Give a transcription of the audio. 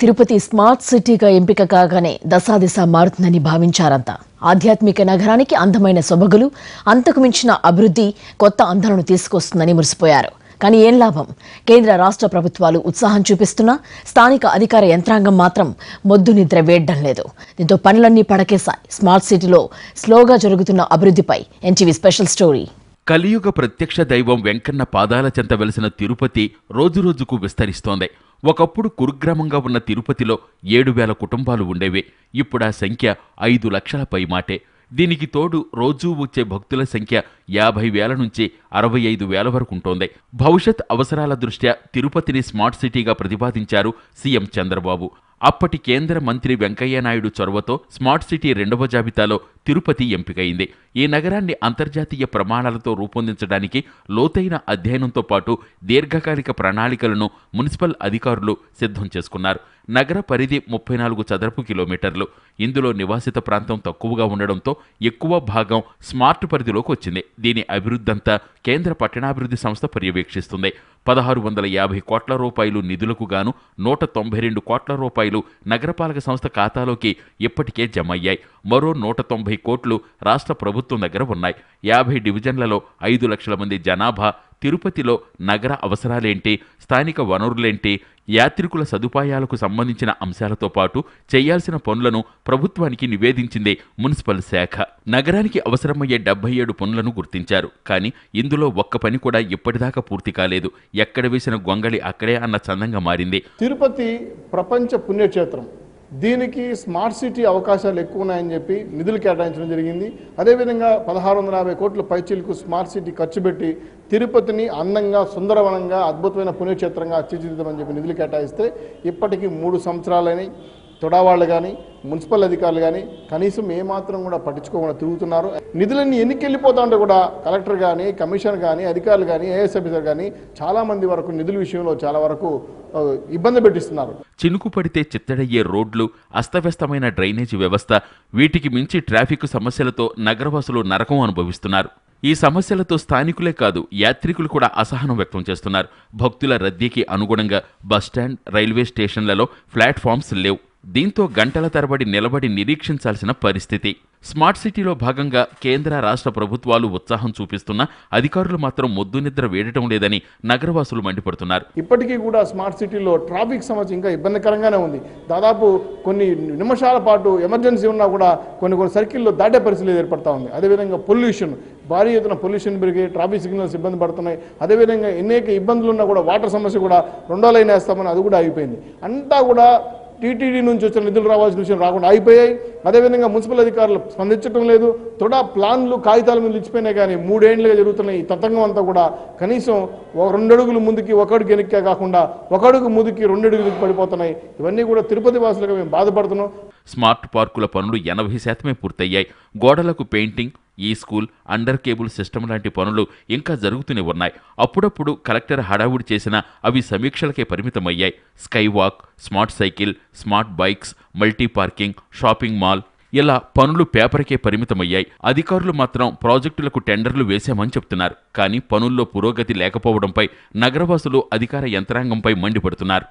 Tirupati smart సిటీగా ఎంపిక కాగానే దశాదిశ మారుతుందని భావించారంతా. ఆధ్యాత్మిక నగరానికి అందమైన సొబగులు, అంతకు మించిన అభివృద్ధి, కొత్త అందాలను తీసుకొస్తుందని మురిసిపోయారు. కానీ ఏం లాభం? కేంద్ర రాష్ట్ర ప్రభుత్వాలు ఉత్సాహం చూపిస్తున్నా స్థానిక అధికార యంత్రాంగం మాత్రం మొద్దు నిద్ర వేయడం లేదు. దీంతో పనులన్నీ పడకేశాయి. స్మార్ట్ సిటీలో స్లోగా జరుగుతున్న అభివృద్ధిపై ఎన్టీవీ స్పెషల్ స్టోరీ. కలియుగ ప్రత్యక్ష దైవం వెంకన్న పాదాల చెంత వెలిసిన తిరుపతి రోజురోజుకు విస్తరిస్తోంది. ఒకప్పుడు కురుగ్రామంగా ఉన్న తిరుపతిలో 7,000 కుటుంబాలు ఉండేవి. ఇప్పుడు ఆ సంఖ్య 5 లక్షల పైమాటే. దీనికి తోడు రోజూ వచ్చే భక్తుల సంఖ్య 50,000 నుంచి 65,000 వరకు ఉంటోంది. భవిష్యత్ అవసరాల దృష్ట్యా తిరుపతిని స్మార్ట్ సిటీగా ప్రతిపాదించారు సీఎం చంద్రబాబు. అప్పటి కేంద్ర మంత్రి వెంకయ్యనాయుడు చొరవతో స్మార్ట్ సిటీ 2వ జాబితాలో తిరుపతి ఎంపికైంది. ఈ నగరాన్ని అంతర్జాతీయ ప్రమాణాలతో రూపొందించడానికి లోతైన అధ్యయనంతో పాటు దీర్ఘకాలిక ప్రణాళికలను మున్సిపల్ అధికారులు సిద్ధం చేసుకున్నారు. నగర పరిధి 34 చదరపు కిలోమీటర్లు. ఇందులో నివాసిత ప్రాంతం తక్కువగా ఉండడంతో ఎక్కువ భాగం స్మార్ట్ పరిధిలోకి వచ్చింది. దీని అభివృద్ధంతా కేంద్ర పట్టణాభివృద్ధి సంస్థ పర్యవేక్షిస్తుంది. 1,650 కోట్ల రూపాయలు నిధులకు గాను 192 కోట్ల రూపాయలు నగరపాలక సంస్థ ఖాతాలోకి ఇప్పటికే జమ అయ్యాయి. మరో 190 కోట్లు రాష్ట్ర ప్రభుత్వం దగ్గర ఉన్నాయి. 50 డివిజన్లలో 5 లక్షల మంది జనాభా. తిరుపతిలో నగర అవసరాలేంటి, స్థానిక వనరులేంటి, యాత్రికుల సదుపాయాలకు సంబంధించిన అంశాలతో పాటు చేయాల్సిన పనులను ప్రభుత్వానికి నివేదించింది మున్సిపల్ శాఖ. నగరానికి అవసరమయ్యే 77 పనులను గుర్తించారు. కానీ ఇందులో ఒక్క పని కూడా ఇప్పటిదాకా పూర్తి కాలేదు. ఎక్కడ వేసిన గొంగళి అక్కడే అన్న చందంగా మారింది. తిరుపతి ప్రపంచ పుణ్యక్షేత్రం. దీనికి స్మార్ట్ సిటీ అవకాశాలు ఎక్కువ ఉన్నాయని చెప్పి నిధులు కేటాయించడం జరిగింది. అదేవిధంగా 1,650 కోట్ల పైచీలకు స్మార్ట్ సిటీ ఖర్చు పెట్టి తిరుపతిని అందంగా, సుందరవనంగా, అద్భుతమైన పుణ్యక్షేత్రంగా తీర్చిదిద్దామని చెప్పి నిధులు కేటాయిస్తే ఇప్పటికీ 3 సంవత్సరాలని తొడావాళ్ళు కానీ మున్సిపల్ అధికారులు కానీ కనీసం ఏమాత్రం కూడా పట్టించుకోకుండా తిరుగుతున్నారు. నిధులన్నీ ఎన్నికెళ్ళిపోతా ఉంటే కూడా కలెక్టర్ కానీ, కమిషనర్ కానీ, అధికారులు కానీ, ఏఎస్ ఆఫీసర్ కానీ చాలామంది వరకు నిధుల విషయంలో చాలా వరకు ఇబ్బంది పెట్టిస్తున్నారు. చినుకు పడితే చిత్తడయ్యే రోడ్లు, అస్తవ్యస్తమైన డ్రైనేజీ వ్యవస్థ, వీటికి మించి ట్రాఫిక్ సమస్యలతో నగరవాసులు నరకం అనుభవిస్తున్నారు. ఈ సమస్యలతో స్థానికులే కాదు, యాత్రికులు కూడా అసహనం వ్యక్తం చేస్తున్నారు. భక్తుల రద్దీకి అనుగుణంగా బస్టాండ్, రైల్వే స్టేషన్లలో ప్లాట్ఫామ్స్ లేవు. దీంతో గంటల తరబడి నిలబడి నిరీక్షించాల్సిన పరిస్థితి. స్మార్ట్ సిటీలో భాగంగా కేంద్ర రాష్ట్ర ప్రభుత్వాలు ఉత్సాహం చూపిస్తున్నా అధికారులు మాత్రం మొద్దు నిద్ర వేయడం లేదని నగరవాసులు మండిపడుతున్నారు. ఇప్పటికీ కూడా స్మార్ట్ సిటీలో ట్రాఫిక్ సమస్య ఇంకా ఇబ్బందికరంగానే ఉంది. దాదాపు కొన్ని నిమిషాల పాటు ఎమర్జెన్సీ ఉన్నా కూడా కొన్ని సర్కిల్లో దాటే పరిస్థితులు ఏర్పడతా ఉంది. అదేవిధంగా పొల్యూషన్, భారీ ఎత్తున పొల్యూషన్ పెరిగి ట్రాఫిక్ సిగ్నల్స్ ఇబ్బంది పడుతున్నాయి. అదేవిధంగా అనేక ఇబ్బందులు ఉన్నా కూడా వాటర్ సమస్య కూడా 2 లైన్ వేస్తామని అది కూడా అయిపోయింది. అంతా కూడా టీటీడీ నుంచి వచ్చిన నిధులు రావాల్సిన విషయం రాకుండా అయిపోయాయి. అదేవిధంగా మున్సిపల్ అధికారులు స్పందించడం లేదు. తొడా ప్లాన్లు కాగితాల మీద ఇచ్చిపోయినాయి. కానీ 3 ఏళ్లుగా జరుగుతున్న ఈ తతంగం అంతా కూడా కనీసం 2 అడుగులు ముందుకి 1 అడుగు వెనక్కే కాకుండా 1 అడుగు ముందుకి 2 అడుగులు పడిపోతున్నాయి. ఇవన్నీ కూడా తిరుపతి వాసులుగా మేము బాధపడుతున్నాం. స్మార్ట్ పార్కుల పనులు 80% పూర్తయ్యాయి. గోడలకు పెయింటింగ్, ఈ స్కూల్, అండర్ కేబుల్ సిస్టమ్ లాంటి పనులు ఇంకా జరుగుతూనే ఉన్నాయి. అప్పుడప్పుడు కలెక్టర్ హడావుడి చేసినా అవి సమీక్షలకే పరిమితమయ్యాయి. Sky walk, smart cycle, smart bikes, multi parking, shopping mall, ఇలా పనులు పేపర్కే పరిమితమయ్యాయి. అధికారులు మాత్రం ప్రాజెక్టులకు టెండర్లు వేశామని చెప్తున్నారు. కానీ పనుల్లో పురోగతి లేకపోవడంపై నగరవాసులు అధికార యంత్రాంగంపై మండిపడుతున్నారు.